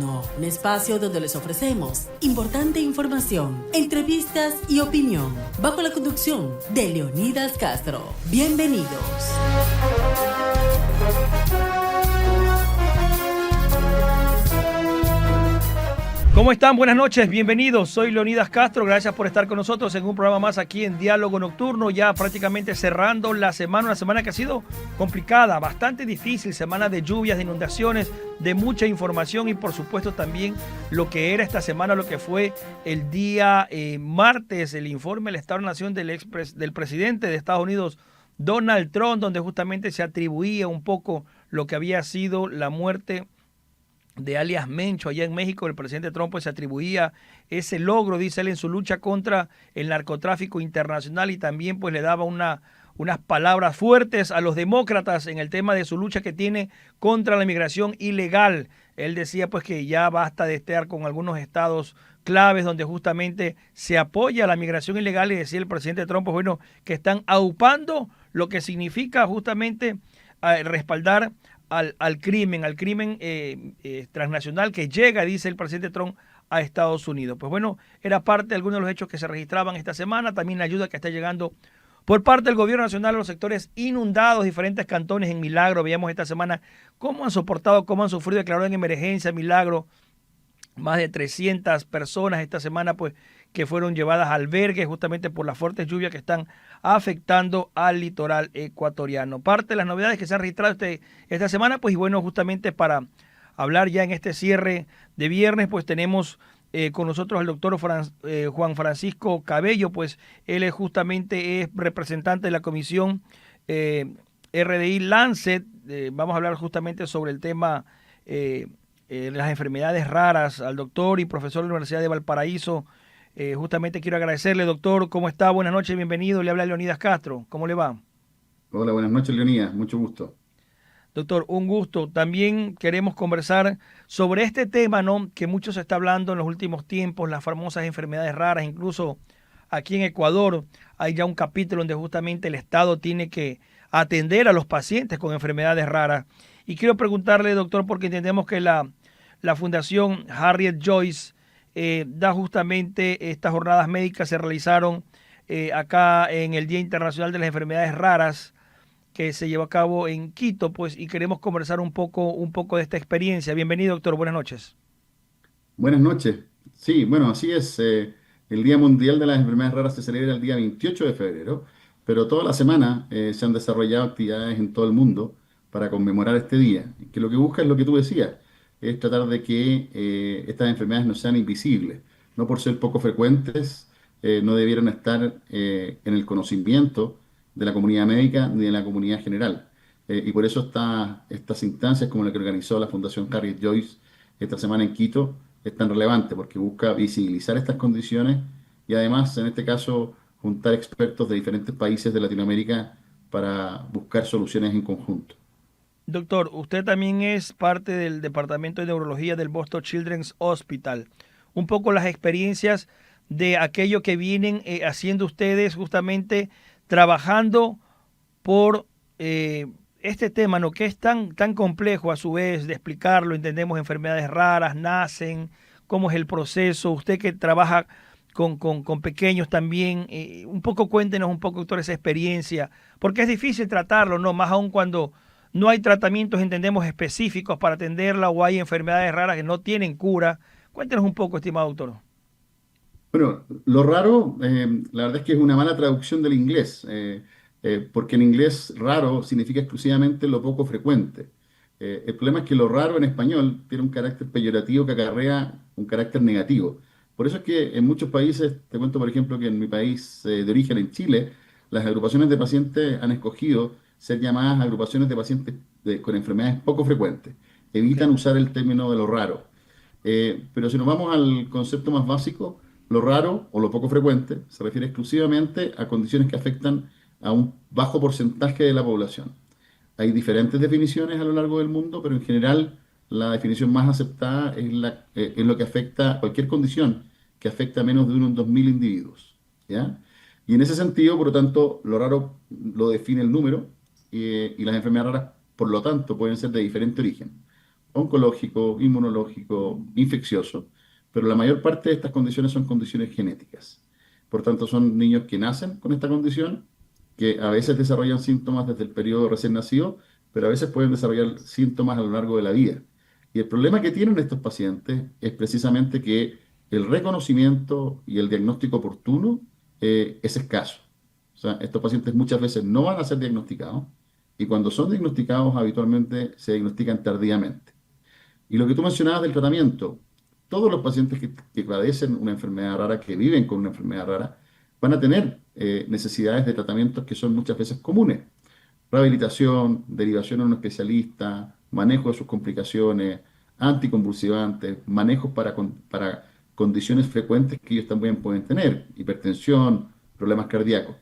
Nocturno, un espacio donde les ofrecemos importante información, entrevistas y opinión, bajo la conducción de Leonidas Castro. Bienvenidos. ¿Cómo están? Buenas noches, bienvenidos. Soy Leonidas Castro, gracias por estar con nosotros en un programa más aquí en Diálogo Nocturno, ya prácticamente cerrando la semana, una semana que ha sido complicada, bastante difícil, semana de lluvias, de inundaciones, de mucha información y por supuesto también lo que era esta semana, lo que fue el día martes, el informe del Estado-Nación del presidente de Estados Unidos, Donald Trump, donde justamente se atribuía un poco lo que había sido la muerte de alias Mencho allá en México. El presidente Trump pues se atribuía ese logro, dice él, en su lucha contra el narcotráfico internacional y también pues le daba unas palabras fuertes a los demócratas en el tema de su lucha que tiene contra la inmigración ilegal. Él decía pues que ya basta de estar con algunos estados claves donde justamente se apoya la migración ilegal y decía el presidente Trump pues bueno, que están aupando lo que significa justamente respaldar al crimen transnacional que llega, dice el presidente Trump, a Estados Unidos. Pues bueno, era parte de algunos de los hechos que se registraban esta semana, también la ayuda que está llegando por parte del gobierno nacional a los sectores inundados, diferentes cantones en Milagro. Veíamos esta semana cómo han soportado, cómo han sufrido, declararon en emergencia Milagro, más de 300 personas esta semana pues que fueron llevadas a albergues justamente por las fuertes lluvias que están afectando al litoral ecuatoriano. Parte de las novedades que se han registrado esta semana, pues y bueno, justamente para hablar ya en este cierre de viernes, pues tenemos con nosotros al doctor Juan Francisco Cabello, pues él es representante de la comisión RDI Lancet. Vamos a hablar justamente sobre el tema las enfermedades raras al doctor y profesor de la Universidad de Valparaíso. Justamente quiero agradecerle, doctor. ¿Cómo está? Buenas noches, bienvenido. Le habla Leonidas Castro. ¿Cómo le va? Hola, buenas noches, Leonidas. Mucho gusto. Doctor, un gusto. También queremos conversar sobre este tema, ¿no?, que mucho se está hablando en los últimos tiempos, las famosas enfermedades raras. Incluso aquí en Ecuador hay ya un capítulo donde justamente el Estado tiene que atender a los pacientes con enfermedades raras. Y quiero preguntarle, doctor, porque entendemos que la Fundación Harriet Joyce da justamente estas jornadas médicas, se realizaron acá en el Día Internacional de las Enfermedades Raras que se llevó a cabo en Quito, pues, y queremos conversar un poco de esta experiencia. Bienvenido, doctor, buenas noches. Buenas noches. Sí, bueno, así es. El Día Mundial de las Enfermedades Raras se celebra el día 28 de febrero, pero toda la semana se han desarrollado actividades en todo el mundo para conmemorar este día, que lo que busca es lo que tú decías, es tratar de que estas enfermedades no sean invisibles. No por ser poco frecuentes, no debieran estar en el conocimiento de la comunidad médica ni de la comunidad general. Y por eso estas instancias como la que organizó la Fundación Harriet Joyce esta semana en Quito es tan relevante porque busca visibilizar estas condiciones y además, en este caso, juntar expertos de diferentes países de Latinoamérica para buscar soluciones en conjunto. Doctor, usted también es parte del Departamento de Neurología del Boston Children's Hospital. Un poco las experiencias de aquello que vienen haciendo ustedes justamente trabajando por este tema, ¿no?, que es tan complejo a su vez de explicarlo. Entendemos enfermedades raras, nacen, cómo es el proceso. Usted que trabaja con pequeños también, cuéntenos un poco, doctor, esa experiencia, porque es difícil tratarlo, ¿no?, más aún cuando no hay tratamientos, entendemos, específicos para atenderla o hay enfermedades raras que no tienen cura. Cuéntenos un poco, estimado doctor. Bueno, lo raro, la verdad es que es una mala traducción del inglés, porque en inglés raro significa exclusivamente lo poco frecuente. El problema es que lo raro en español tiene un carácter peyorativo que acarrea un carácter negativo. Por eso es que en muchos países, te cuento por ejemplo que en mi país de origen, en Chile, las agrupaciones de pacientes han escogido ser llamadas agrupaciones de pacientes con enfermedades poco frecuentes. Evitan Okay. usar el término de lo raro. Pero si nos vamos al concepto más básico, lo raro o lo poco frecuente se refiere exclusivamente a condiciones que afectan a un bajo porcentaje de la población. Hay diferentes definiciones a lo largo del mundo, pero en general la definición más aceptada es lo que afecta a cualquier condición que afecta a menos de uno en 2.000 individuos. ¿Ya? Y en ese sentido, por lo tanto, lo raro lo define el número y las enfermedades raras, por lo tanto, pueden ser de diferente origen. oncológico, inmunológico, infeccioso, pero la mayor parte de estas condiciones son condiciones genéticas. Por tanto, son niños que nacen con esta condición, que a veces desarrollan síntomas desde el periodo recién nacido, pero a veces pueden desarrollar síntomas a lo largo de la vida. Y el problema que tienen estos pacientes es precisamente que el reconocimiento y el diagnóstico oportuno es escaso. O sea, estos pacientes muchas veces no van a ser diagnosticados y cuando son diagnosticados habitualmente se diagnostican tardíamente. Y lo que tú mencionabas del tratamiento, todos los pacientes que padecen una enfermedad rara, que viven con una enfermedad rara, van a tener necesidades de tratamientos que son muchas veces comunes. Rehabilitación, derivación a un especialista, manejo de sus complicaciones, anticonvulsivantes, manejos para condiciones frecuentes que ellos también pueden tener, hipertensión, problemas cardíacos.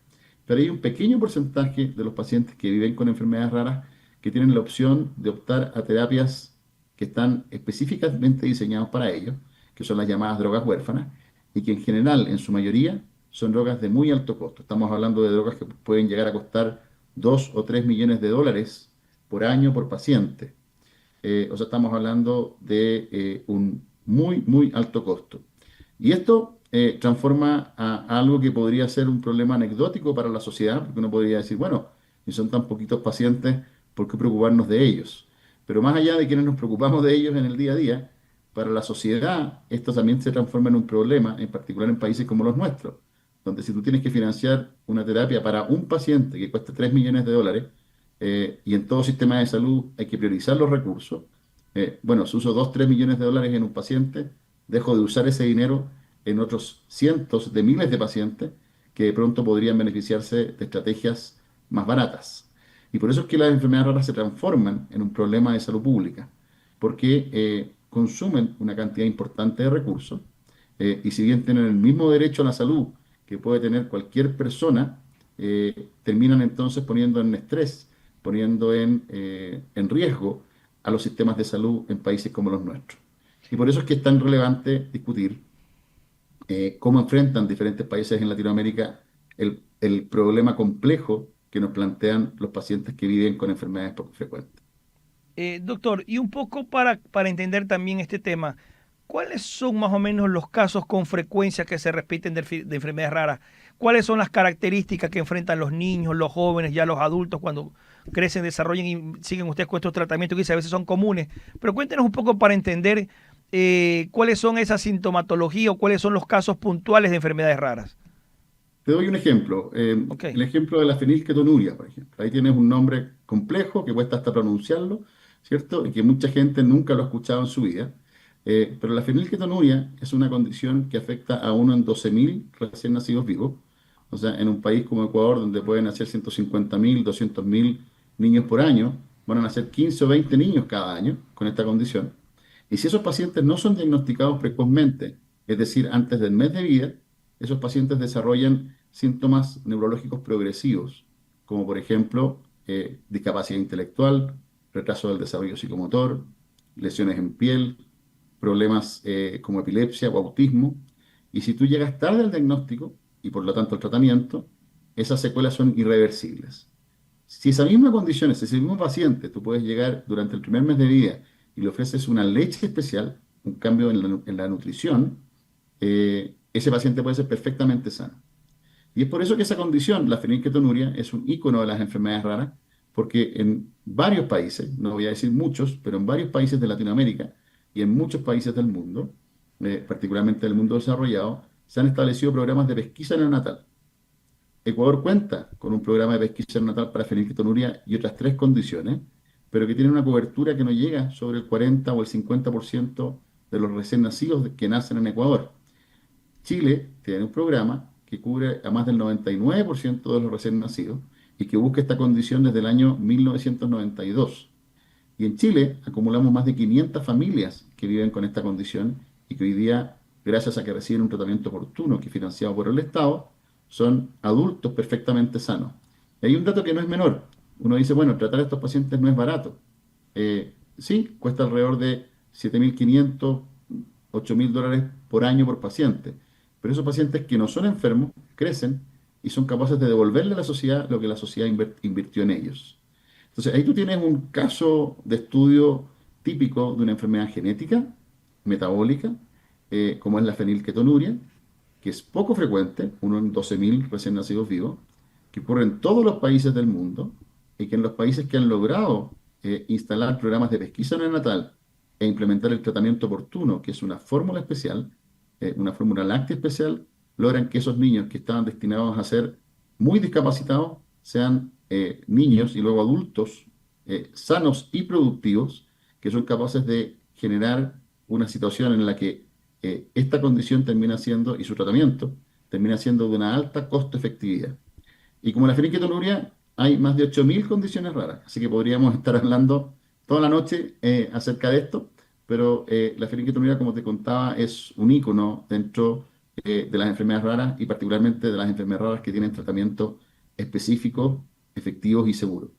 Pero hay un pequeño porcentaje de los pacientes que viven con enfermedades raras que tienen la opción de optar a terapias que están específicamente diseñadas para ellos, que son las llamadas drogas huérfanas, y que en general, en su mayoría, son drogas de muy alto costo. Estamos hablando de drogas que pueden llegar a costar 2 o 3 millones de dólares por año por paciente. O sea, estamos hablando de un muy, muy alto costo. Y esto transforma a algo que podría ser un problema anecdótico para la sociedad, porque uno podría decir, bueno, si son tan poquitos pacientes, ¿por qué preocuparnos de ellos? Pero más allá de quienes nos preocupamos de ellos en el día a día, para la sociedad esto también se transforma en un problema, en particular en países como los nuestros, donde si tú tienes que financiar una terapia para un paciente que cuesta 3 millones de dólares, y en todo sistema de salud hay que priorizar los recursos, bueno, si uso 2 3 millones de dólares en un paciente, dejo de usar ese dinero en otros cientos de miles de pacientes que de pronto podrían beneficiarse de estrategias más baratas. Y por eso es que las enfermedades raras se transforman en un problema de salud pública, porque consumen una cantidad importante de recursos, y si bien tienen el mismo derecho a la salud que puede tener cualquier persona, terminan entonces poniendo en estrés, poniendo en riesgo a los sistemas de salud en países como los nuestros. Y por eso es que es tan relevante discutir cómo enfrentan diferentes países en Latinoamérica el problema complejo que nos plantean los pacientes que viven con enfermedades poco frecuentes. Doctor, y un poco para entender también este tema, ¿cuáles son más o menos los casos con frecuencia que se repiten de enfermedades raras? ¿Cuáles son las características que enfrentan los niños, los jóvenes, ya los adultos cuando crecen, desarrollan y siguen ustedes con estos tratamientos que a veces son comunes? Pero cuéntenos un poco para entender cuáles son esas sintomatologías o cuáles son los casos puntuales de enfermedades raras. Te doy un ejemplo, Ok. el ejemplo de la fenilketonuria, por ejemplo. Ahí tienes un nombre complejo que cuesta hasta pronunciarlo, ¿cierto? Y que mucha gente nunca lo ha escuchado en su vida. Pero la fenilketonuria es una condición que afecta a uno en 12.000 recién nacidos vivos. O sea, en un país como Ecuador, donde pueden nacer 150.000, 200.000 niños por año, van a nacer 15 o 20 niños cada año con esta condición. Y si esos pacientes no son diagnosticados precozmente, es decir, antes del mes de vida, esos pacientes desarrollan síntomas neurológicos progresivos, como por ejemplo discapacidad intelectual, retraso del desarrollo psicomotor, lesiones en piel, problemas como epilepsia o autismo. Y si tú llegas tarde al diagnóstico y por lo tanto al tratamiento, esas secuelas son irreversibles. Si esa misma condición, si ese mismo paciente, tú puedes llegar durante el primer mes de vida y le ofreces una leche especial, un cambio en la nutrición, ese paciente puede ser perfectamente sano. Y es por eso que esa condición, la fenilketonuria, es un ícono de las enfermedades raras, porque en varios países, no voy a decir muchos, pero en varios países de Latinoamérica y en muchos países del mundo, particularmente del mundo desarrollado, se han establecido programas de pesquisa neonatal. Ecuador cuenta con un programa de pesquisa neonatal para fenilketonuria y otras 3 condiciones, pero que tiene una cobertura que no llega sobre el 40 o el 50% de los recién nacidos que nacen en Ecuador. Chile tiene un programa que cubre a más del 99% de los recién nacidos y que busca esta condición desde el año 1992. Y en Chile acumulamos más de 500 familias que viven con esta condición y que hoy día, gracias a que reciben un tratamiento oportuno que es financiado por el Estado, son adultos perfectamente sanos. Y hay un dato que no es menor. Uno dice, bueno, tratar a estos pacientes no es barato. Sí, cuesta alrededor de 7.500, 8.000 dólares por año por paciente. Pero esos pacientes que no son enfermos crecen y son capaces de devolverle a la sociedad lo que la sociedad invirtió en ellos. Entonces, ahí tú tienes un caso de estudio típico de una enfermedad genética, metabólica, como es la fenilketonuria, que es poco frecuente, uno en 12.000 recién nacidos vivos, que ocurre en todos los países del mundo y que en los países que han logrado instalar programas de pesquisa neonatal e implementar el tratamiento oportuno, que es una fórmula especial, una fórmula láctea especial, logran que esos niños que estaban destinados a ser muy discapacitados sean niños y luego adultos sanos y productivos que son capaces de generar una situación en la que esta condición termina siendo, y su tratamiento, termina siendo de una alta costo efectividad. Y como la fenilketonuria, hay más de 8.000 condiciones raras, así que podríamos estar hablando toda la noche acerca de esto, pero la fenilketonuria, como te contaba, es un ícono dentro de las enfermedades raras y particularmente de las enfermedades raras que tienen tratamientos específicos, efectivos y seguros.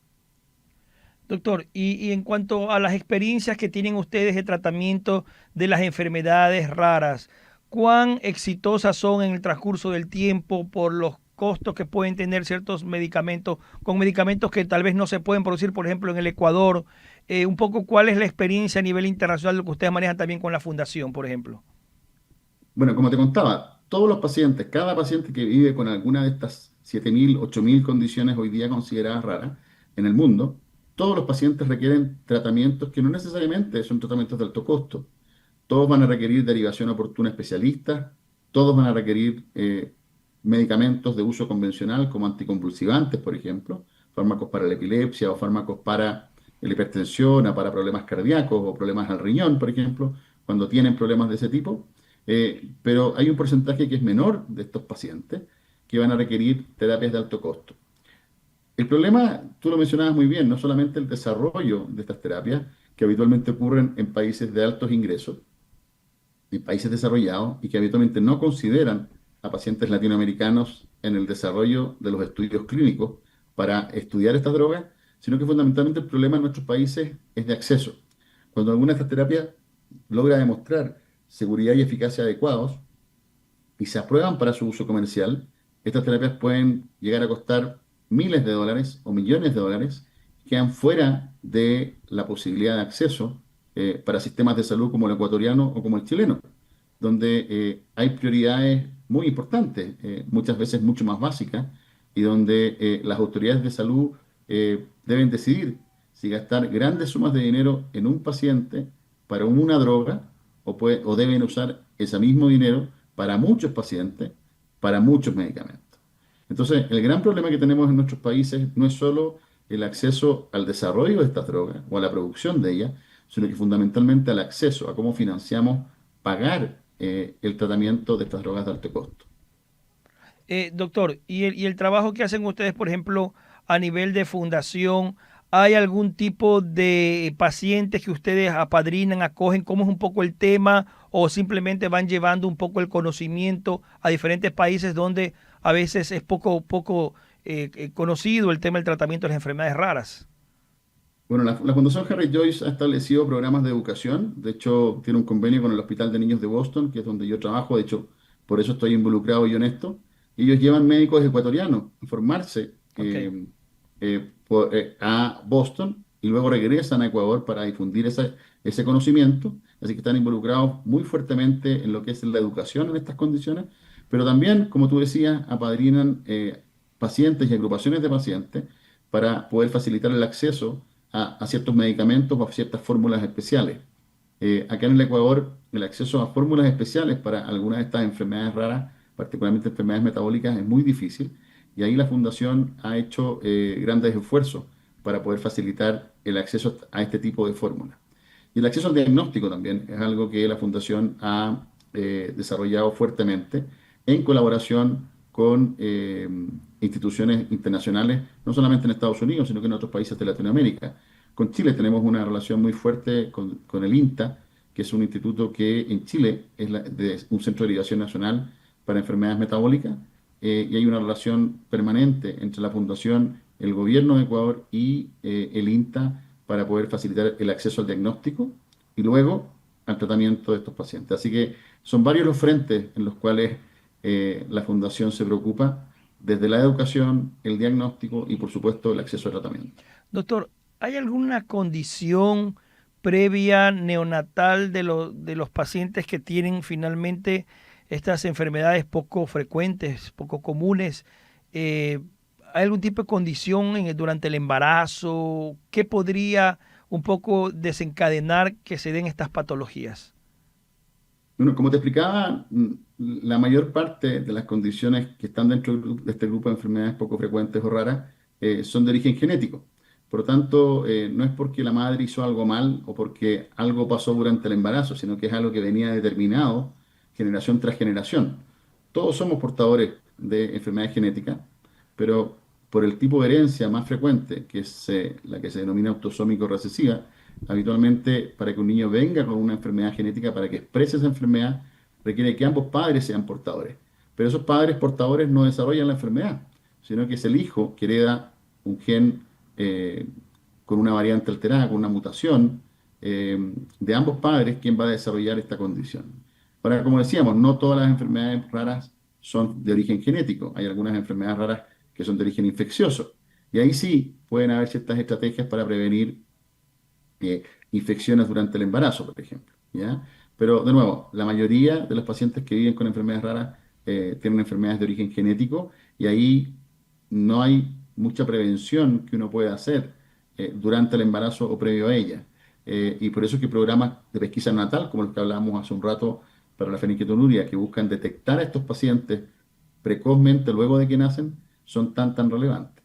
Doctor, y en cuanto a las experiencias que tienen ustedes de tratamiento de las enfermedades raras, ¿cuán exitosas son en el transcurso del tiempo por los costos que pueden tener ciertos medicamentos, con medicamentos que tal vez no se pueden producir, por ejemplo, en el Ecuador? Un poco, ¿cuál es la experiencia a nivel internacional de lo que ustedes manejan también con la fundación, por ejemplo? Bueno, como te contaba, todos los pacientes, cada paciente que vive con alguna de estas 7.000, 8.000 condiciones hoy día consideradas raras en el mundo, todos los pacientes requieren tratamientos que no necesariamente son tratamientos de alto costo. Todos van a requerir derivación oportuna especialista, todos van a requerir medicamentos de uso convencional como anticonvulsivantes, por ejemplo, fármacos para la epilepsia o fármacos para la hipertensión o para problemas cardíacos o problemas al riñón, por ejemplo, cuando tienen problemas de ese tipo. Pero hay un porcentaje que es menor de estos pacientes que van a requerir terapias de alto costo. El problema, tú lo mencionabas muy bien, no solamente el desarrollo de estas terapias, que habitualmente ocurren en países de altos ingresos, en países desarrollados, y que habitualmente no consideran a pacientes latinoamericanos en el desarrollo de los estudios clínicos para estudiar estas drogas, sino que fundamentalmente el problema en nuestros países es de acceso. Cuando alguna de estas terapias logra demostrar seguridad y eficacia adecuados y se aprueban para su uso comercial, estas terapias pueden llegar a costar miles de dólares o millones de dólares, y quedan fuera de la posibilidad de acceso para sistemas de salud como el ecuatoriano o como el chileno, donde hay prioridades muy importantes, muchas veces mucho más básicas, y donde las autoridades de salud deben decidir si gastar grandes sumas de dinero en un paciente para una droga o deben usar ese mismo dinero para muchos pacientes, para muchos medicamentos. Entonces, el gran problema que tenemos en nuestros países no es solo el acceso al desarrollo de estas drogas o a la producción de ellas, sino que fundamentalmente al acceso a cómo financiamos pagar el tratamiento de estas drogas de alto costo. Doctor, ¿y el trabajo que hacen ustedes, por ejemplo, a nivel de fundación? ¿Hay algún tipo de pacientes que ustedes apadrinan, acogen? ¿Cómo es un poco el tema? ¿O simplemente van llevando un poco el conocimiento a diferentes países donde a veces es poco conocido el tema del tratamiento de las enfermedades raras? Bueno, la Fundación Harry Joyce ha establecido programas de educación. De hecho, tiene un convenio con el Hospital de Niños de Boston, que es donde yo trabajo. De hecho, por eso estoy involucrado yo en esto. Ellos llevan médicos ecuatorianos a formarse Ok. a Boston y luego regresan a Ecuador para difundir ese conocimiento. Así que están involucrados muy fuertemente en lo que es la educación en estas condiciones, pero también, como tú decías, apadrinan pacientes y agrupaciones de pacientes para poder facilitar el acceso a ciertos medicamentos o a ciertas fórmulas especiales. Acá en el Ecuador, el acceso a fórmulas especiales para algunas de estas enfermedades raras, particularmente enfermedades metabólicas, es muy difícil. Y ahí la Fundación ha hecho grandes esfuerzos para poder facilitar el acceso a este tipo de fórmulas. Y el acceso al diagnóstico también es algo que la Fundación ha desarrollado fuertemente en colaboración con instituciones internacionales, no solamente en Estados Unidos, sino que en otros países de Latinoamérica. Con Chile tenemos una relación muy fuerte con el INTA, que es un instituto que en Chile es un centro de derivación nacional para enfermedades metabólicas, y hay una relación permanente entre la Fundación, el gobierno de Ecuador y el INTA para poder facilitar el acceso al diagnóstico y luego al tratamiento de estos pacientes. Así que son varios los frentes en los cuales la Fundación se preocupa, desde la educación, el diagnóstico y por supuesto el acceso al tratamiento. Doctor, ¿hay alguna condición previa neonatal de los pacientes que tienen finalmente estas enfermedades poco frecuentes, poco comunes? ¿Hay algún tipo de condición durante el embarazo? ¿Qué podría un poco desencadenar que se den estas patologías? Bueno, como te explicaba, la mayor parte de las condiciones que están dentro de este grupo de enfermedades poco frecuentes o raras son de origen genético. Por lo tanto, no es porque la madre hizo algo mal o porque algo pasó durante el embarazo, sino que es algo que venía determinado generación tras generación. Todos somos portadores de enfermedades genéticas, pero por el tipo de herencia más frecuente, que es la que se denomina autosómico recesiva, habitualmente para que un niño venga con una enfermedad genética, para que exprese esa enfermedad, requiere que ambos padres sean portadores. Pero esos padres portadores no desarrollan la enfermedad, sino que es el hijo que hereda un gen eh, con una variante alterada, con una mutación de ambos padres, quien va a desarrollar esta condición. Ahora, como decíamos, no todas las enfermedades raras son de origen genético. Hay algunas enfermedades raras que son de origen infeccioso. Y ahí sí pueden haber ciertas estrategias para prevenir eh, infecciones durante el embarazo, por ejemplo, ¿ya? Pero, de nuevo, la mayoría de los pacientes que viven con enfermedades raras tienen enfermedades de origen genético y ahí no hay mucha prevención que uno pueda hacer durante el embarazo o previo a ella. Y por eso es que programas de pesquisa natal, como los que hablábamos hace un rato para la feniquetonuria, que buscan detectar a estos pacientes precozmente luego de que nacen, son tan relevantes.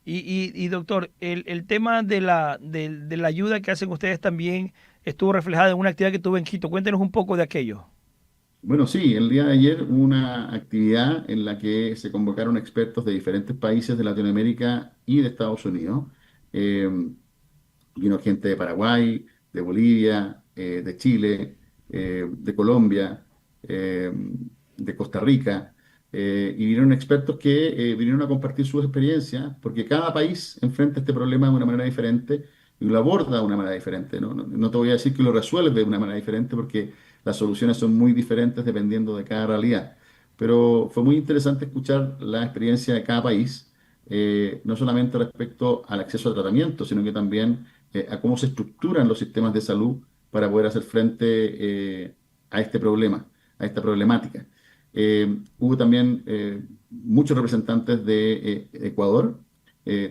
Y doctor, el tema de la ayuda que hacen ustedes también estuvo reflejada en una actividad que tuve en Quito. Cuéntenos un poco de aquello. Bueno, sí, el día de ayer hubo una actividad en la que se convocaron expertos de diferentes países de Latinoamérica y de Estados Unidos. Eh, Vino gente de Paraguay, de Bolivia, de Chile, de Colombia, eh, de Costa Rica, y vinieron expertos que vinieron a compartir sus experiencias, porque cada país enfrenta este problema de una manera diferente y lo aborda de una manera diferente. No te voy a decir que lo resuelve de una manera diferente, porque las soluciones son muy diferentes dependiendo de cada realidad. Pero fue muy interesante escuchar la experiencia de cada país, no solamente respecto al acceso a tratamiento, sino que también a cómo se estructuran los sistemas de salud para poder hacer frente a este problema, a esta problemática. Hubo también muchos representantes de Ecuador,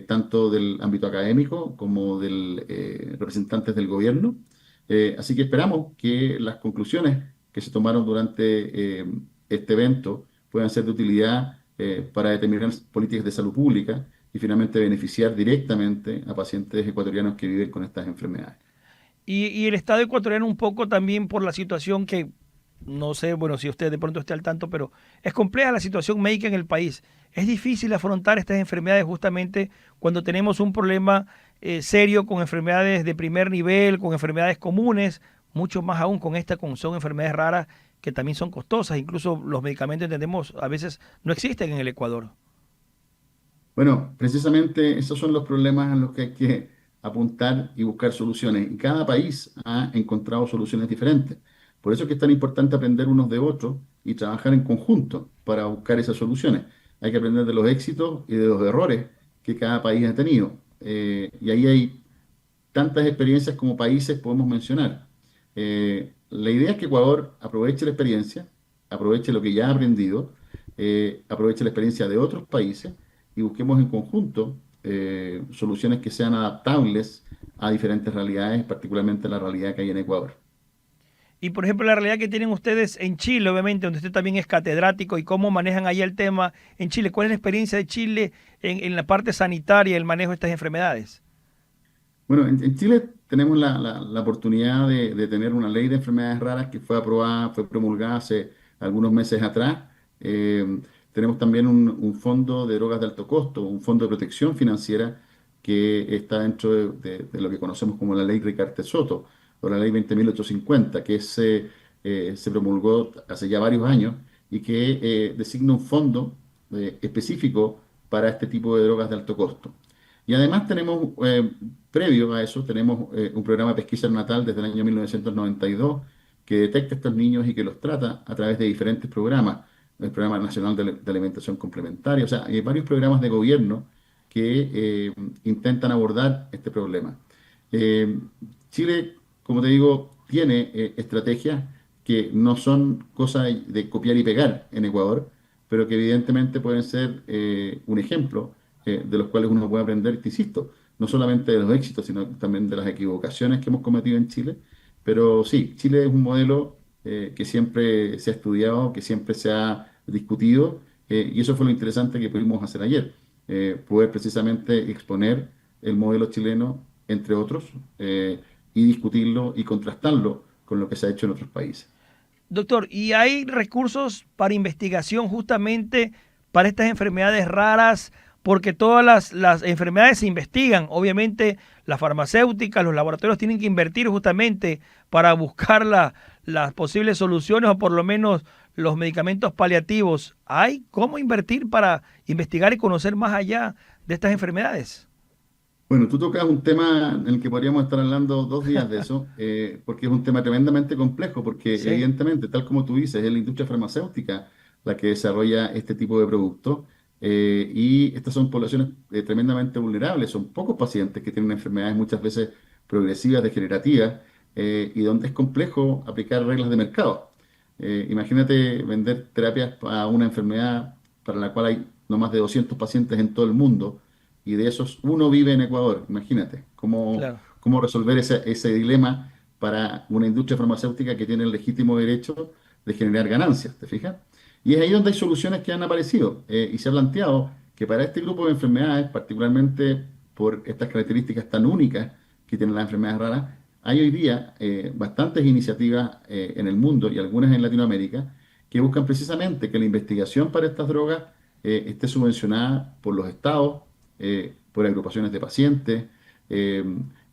tanto del ámbito académico como del representantes del gobierno. Así que esperamos que las conclusiones que se tomaron durante este evento puedan ser de utilidad para determinar políticas de salud pública y finalmente beneficiar directamente a pacientes ecuatorianos que viven con estas enfermedades. Y el Estado ecuatoriano un poco también por la situación que, no sé, bueno, si usted de pronto esté al tanto, pero es compleja la situación médica en el país. Es difícil afrontar estas enfermedades justamente cuando tenemos un problema serio con enfermedades de primer nivel, con enfermedades comunes, mucho más aún con son enfermedades raras que también son costosas. Incluso los medicamentos, entendemos, a veces no existen en el Ecuador. Bueno, precisamente esos son los problemas en los que hay que apuntar y buscar soluciones. Y cada país ha encontrado soluciones diferentes. Por eso es que es tan importante aprender unos de otros y trabajar en conjunto para buscar esas soluciones. Hay que aprender de los éxitos y de los errores que cada país ha tenido. Y ahí hay tantas experiencias como países podemos mencionar. La idea es que Ecuador aproveche la experiencia, aproveche lo que ya ha aprendido, aproveche la experiencia de otros países y busquemos en conjunto soluciones que sean adaptables a diferentes realidades, particularmente la realidad que hay en Ecuador. Y por ejemplo, la realidad que tienen ustedes en Chile, obviamente, donde usted también es catedrático, y cómo manejan ahí el tema en Chile. ¿Cuál es la experiencia de Chile en la parte sanitaria, el manejo de estas enfermedades? Bueno, en Chile tenemos la oportunidad de tener una ley de enfermedades raras que fue aprobada, fue promulgada hace algunos meses atrás. Tenemos también un fondo de drogas de alto costo, un fondo de protección financiera que está dentro de lo que conocemos como la ley Ricarte Soto o la ley 20.850, que se promulgó hace ya varios años y que designa un fondo específico para este tipo de drogas de alto costo. Y además tenemos, previo a eso, tenemos un programa de pesquisa natal desde el año 1992 que detecta a estos niños y que los trata a través de diferentes programas. El Programa Nacional de Alimentación Complementaria, o sea, hay varios programas de gobierno que intentan abordar este problema. Chile, como te digo, tiene estrategias que no son cosas de copiar y pegar en Ecuador, pero que evidentemente pueden ser un ejemplo de los cuales uno puede aprender, te insisto, no solamente de los éxitos, sino también de las equivocaciones que hemos cometido en Chile. Pero sí, Chile es un modelo que siempre se ha estudiado, que siempre se ha discutido, y eso fue lo interesante que pudimos hacer ayer, poder precisamente exponer el modelo chileno, entre otros, y discutirlo y contrastarlo con lo que se ha hecho en otros países. Doctor, ¿y hay recursos para investigación justamente para estas enfermedades raras? Porque todas las enfermedades se investigan. Obviamente las farmacéuticas, los laboratorios tienen que invertir justamente para buscar las posibles soluciones o por lo menos los medicamentos paliativos. ¿Hay cómo invertir para investigar y conocer más allá de estas enfermedades? Bueno, tú tocas un tema en el que podríamos estar hablando 2 días de eso, porque es un tema tremendamente complejo, porque Sí, evidentemente, tal como tú dices, es la industria farmacéutica la que desarrolla este tipo de productos, y estas son poblaciones tremendamente vulnerables, son pocos pacientes que tienen enfermedades muchas veces progresivas, degenerativas, y donde es complejo aplicar reglas de mercado. Imagínate vender terapias para una enfermedad para la cual hay no más de 200 pacientes en todo el mundo y de esos uno vive en Ecuador. Imagínate cómo, claro. cómo resolver ese dilema para una industria farmacéutica que tiene el legítimo derecho de generar ganancias, ¿te fijas? Y es ahí donde hay soluciones que han aparecido y se ha planteado que para este grupo de enfermedades, particularmente por estas características tan únicas que tienen las enfermedades raras, hay hoy día bastantes iniciativas en el mundo y algunas en Latinoamérica que buscan precisamente que la investigación para estas drogas esté subvencionada por los estados, por agrupaciones de pacientes eh,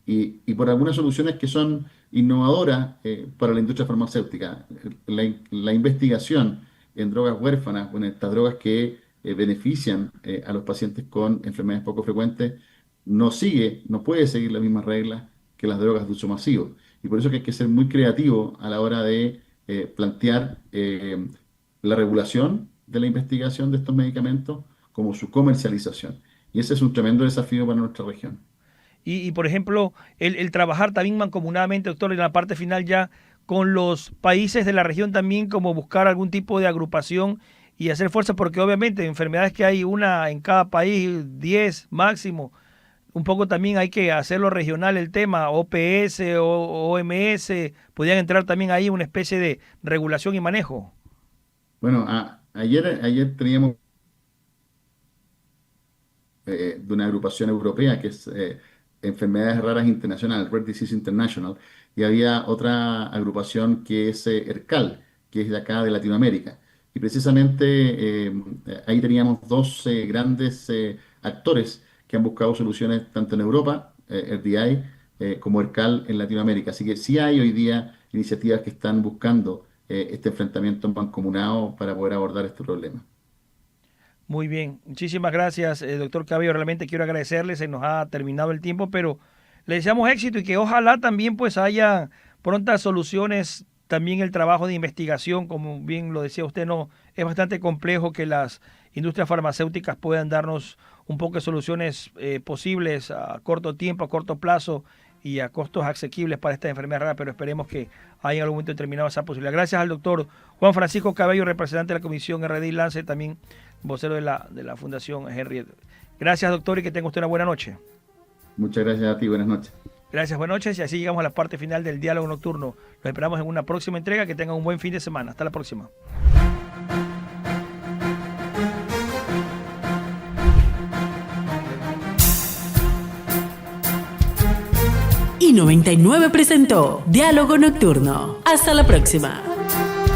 y por algunas soluciones que son innovadoras para la industria farmacéutica. La investigación en drogas huérfanas, en estas drogas que benefician a los pacientes con enfermedades poco frecuentes, no puede seguir las mismas reglas que las drogas de uso masivo. Y por eso que hay que ser muy creativo a la hora de plantear la regulación de la investigación de estos medicamentos como su comercialización. Y ese es un tremendo desafío para nuestra región. Por ejemplo, el trabajar también mancomunadamente, doctor, en la parte final ya con los países de la región también, como buscar algún tipo de agrupación y hacer fuerza, porque obviamente enfermedades que hay una en cada país, 10 máximo, un poco también hay que hacerlo regional el tema, OPS o OMS, podrían entrar también ahí una especie de regulación y manejo. Bueno, ayer teníamos de una agrupación europea que es Enfermedades Raras Internacional, Rare Disease International, y había otra agrupación que es ERCAL, que es de acá de Latinoamérica. Y precisamente ahí teníamos dos grandes actores que han buscado soluciones tanto en Europa, RDI, como ERCAL en Latinoamérica. Así que sí hay hoy día iniciativas que están buscando este enfrentamiento mancomunado para poder abordar este problema. Muy bien, muchísimas gracias, doctor Cabello. Realmente quiero agradecerle, se nos ha terminado el tiempo, pero le deseamos éxito y que ojalá también pues haya prontas soluciones. También el trabajo de investigación, como bien lo decía usted, no es bastante complejo que las industrias farmacéuticas puedan darnos un poco de soluciones posibles a corto tiempo, a corto plazo y a costos asequibles para esta enfermedad rara, pero esperemos que haya en algún momento determinado esa posibilidad. Gracias al doctor Juan Francisco Cabello, representante de la Comisión RD Lance, también vocero de la Fundación Henry. Gracias, doctor, y que tenga usted una buena noche. Muchas gracias a ti, buenas noches. Gracias, buenas noches, y así llegamos a la parte final del Diálogo Nocturno. Los esperamos en una próxima entrega. Que tengan un buen fin de semana. Hasta la próxima. Y 99 presentó Diálogo Nocturno. Hasta la próxima.